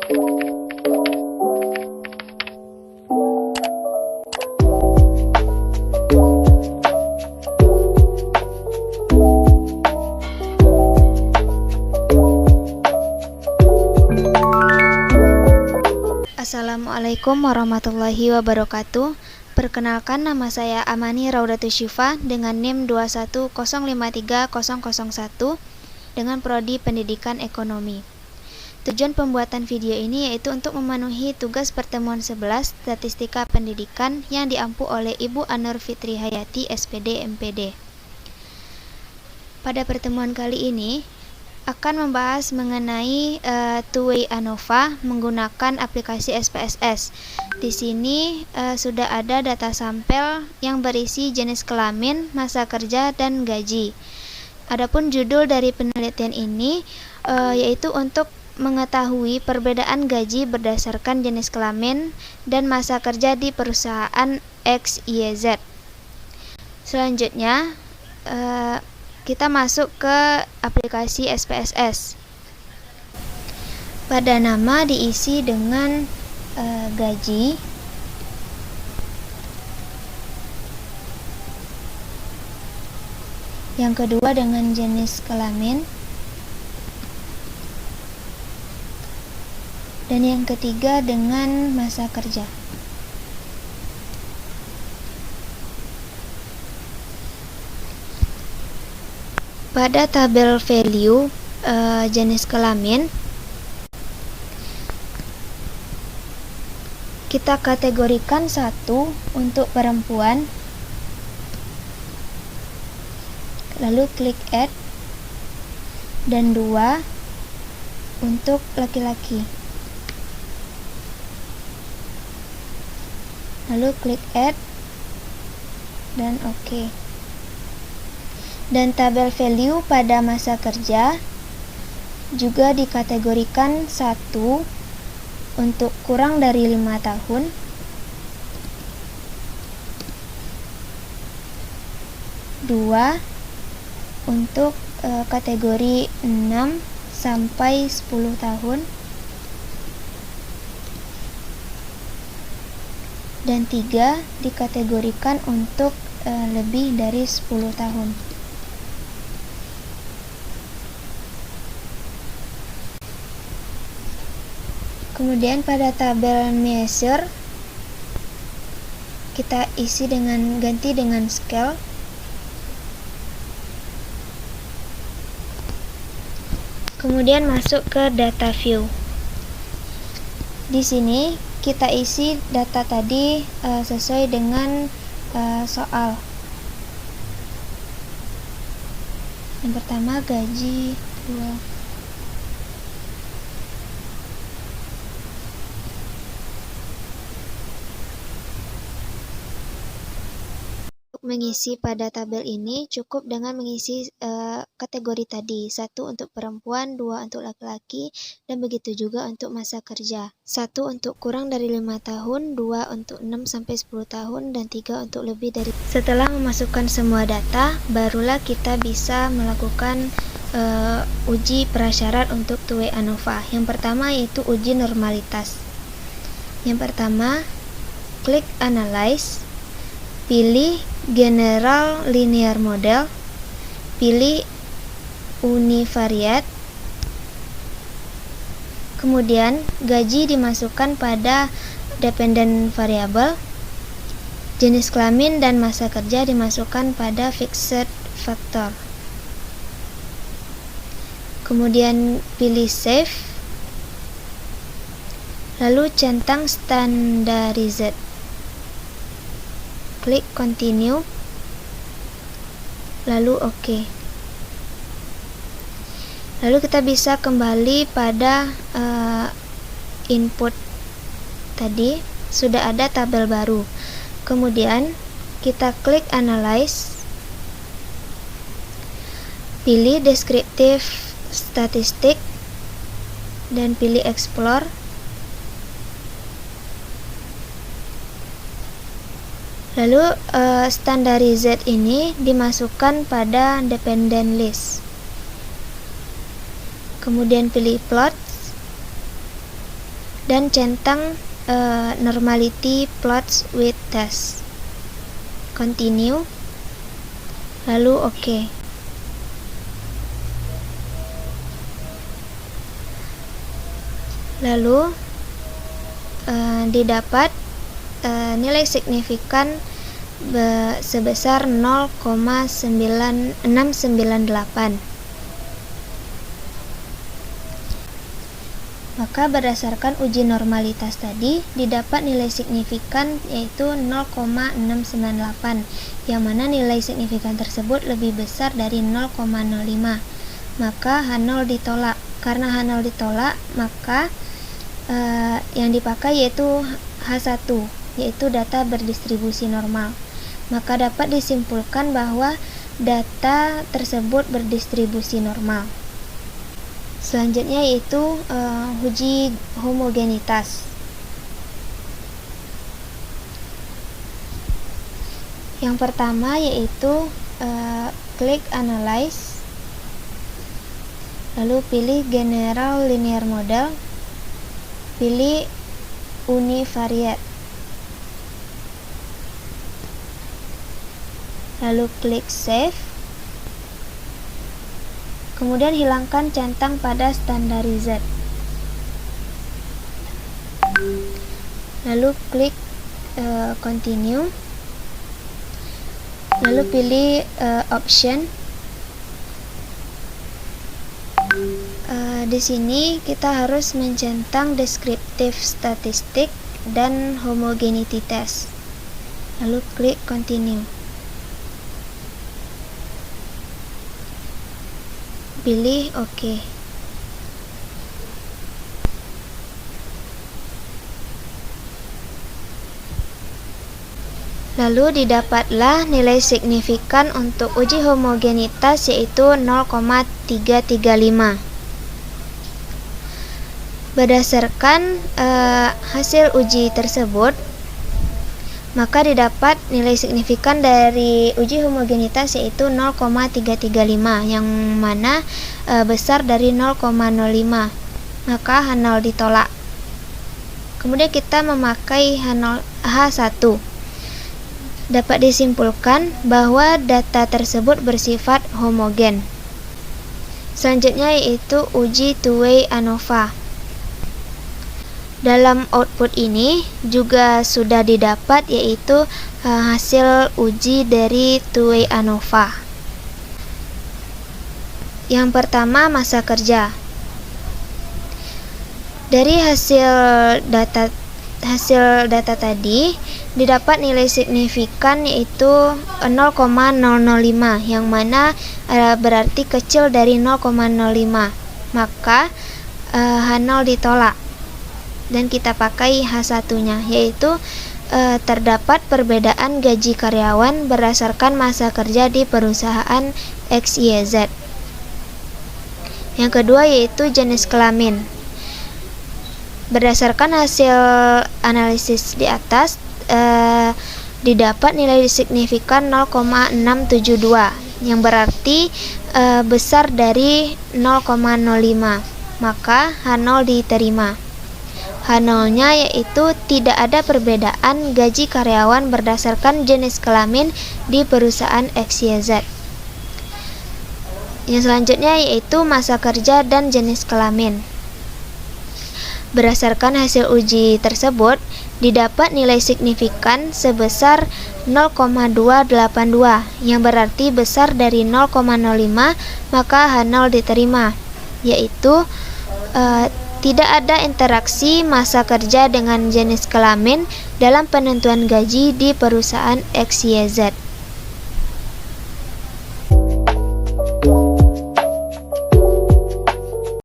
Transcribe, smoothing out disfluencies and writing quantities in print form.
Assalamualaikum warahmatullahi wabarakatuh. Perkenalkan, nama saya Amani Raudatus Syifa dengan NIM 21053.001 dengan prodi Pendidikan Ekonomi. Tujuan pembuatan video ini yaitu untuk memenuhi tugas pertemuan 11 Statistika Pendidikan yang diampu oleh Ibu Anur Fitri Hayati, SPD, MPD. Pada pertemuan kali ini akan membahas mengenai two-way ANOVA menggunakan aplikasi SPSS. Di sini sudah ada data sampel yang berisi jenis kelamin, masa kerja, dan gaji. Adapun judul dari penelitian ini yaitu untuk mengetahui perbedaan gaji berdasarkan jenis kelamin dan masa kerja di perusahaan XYZ. Selanjutnya kita masuk ke aplikasi SPSS. Pada nama diisi dengan gaji, yang kedua dengan jenis kelamin, dan yang ketiga dengan masa kerja. Pada tabel value jenis kelamin, kita kategorikan 1 untuk perempuan, lalu klik add, dan 2 untuk laki-laki, lalu klik add dan OK. Dan tabel value pada masa kerja juga dikategorikan 1 untuk kurang dari 5 tahun, 2 untuk kategori 6 sampai 10 tahun, dan 3 dikategorikan untuk lebih dari 10 tahun. Kemudian pada tabel measure kita ganti dengan scale. Kemudian masuk ke data view. Di sini kita isi data tadi sesuai dengan soal. Yang pertama gaji 2. Mengisi pada tabel ini cukup dengan mengisi kategori tadi, 1 untuk perempuan, 2 untuk laki-laki, dan begitu juga untuk masa kerja. 1 untuk kurang dari 5 tahun, 2 untuk 6 sampai 10 tahun, dan 3 untuk lebih dari. Setelah memasukkan semua data, barulah kita bisa melakukan uji prasyarat untuk two-way ANOVA. Yang pertama yaitu uji normalitas. Yang pertama, klik Analyze, pilih General Linear Model, pilih Univariate, kemudian gaji dimasukkan pada Dependent Variable, jenis kelamin dan masa kerja dimasukkan pada Fixed Factor. Kemudian pilih Save, lalu centang Standardized. Klik Continue, lalu OK. Lalu kita bisa kembali pada input tadi, sudah ada tabel baru. Kemudian kita klik Analyze, pilih Descriptive Statistic, dan pilih Explore. Lalu Standardized ini dimasukkan pada Dependent List. Kemudian pilih Plot, dan centang normality plots with test. Continue, lalu OK. Lalu didapat nilai signifikan sebesar 0,698. Maka berdasarkan uji normalitas tadi didapat nilai signifikan yaitu 0,698, yang mana nilai signifikan tersebut lebih besar dari 0,05. Maka H0 ditolak. Karena H0 ditolak, maka yang dipakai yaitu H1, yaitu data berdistribusi normal. Maka dapat disimpulkan bahwa data tersebut berdistribusi normal. Selanjutnya yaitu uji homogenitas. Yang pertama yaitu klik Analyze, lalu pilih General Linear Model, pilih Univariate, lalu klik Save. Kemudian hilangkan centang pada Standardized. Lalu klik Continue. Lalu pilih Option. Di sini kita harus mencentang Descriptive Statistic dan Homogeneity Test. Lalu klik Continue. Pilih OK. Lalu didapatlah nilai signifikan untuk uji homogenitas yaitu 0,335. Berdasarkan hasil uji tersebut, maka didapat nilai signifikan dari uji homogenitas yaitu 0,335, yang mana besar dari 0,05. Maka H0 ditolak. Kemudian kita memakai H1. Dapat disimpulkan bahwa data tersebut bersifat homogen. Selanjutnya yaitu uji two-way ANOVA. Dalam output ini juga sudah didapat yaitu hasil uji dari two-way ANOVA. Yang pertama, masa kerja. Dari hasil data tadi didapat nilai signifikan yaitu 0,005, yang mana berarti kecil dari 0,05. Maka H0 ditolak. Dan kita pakai H1-nya, yaitu terdapat perbedaan gaji karyawan berdasarkan masa kerja di perusahaan XYZ. Yang kedua yaitu jenis kelamin. Berdasarkan hasil analisis di atas, didapat nilai signifikan 0,672, yang berarti besar dari 0,05. Maka H0 diterima. H0-nya yaitu tidak ada perbedaan gaji karyawan berdasarkan jenis kelamin di perusahaan XYZ. Yang selanjutnya yaitu masa kerja dan jenis kelamin. Berdasarkan hasil uji tersebut, didapat nilai signifikan sebesar 0,282, yang berarti besar dari 0,05, maka H0 diterima, yaitu tidak ada interaksi masa kerja dengan jenis kelamin dalam penentuan gaji di perusahaan XYZ.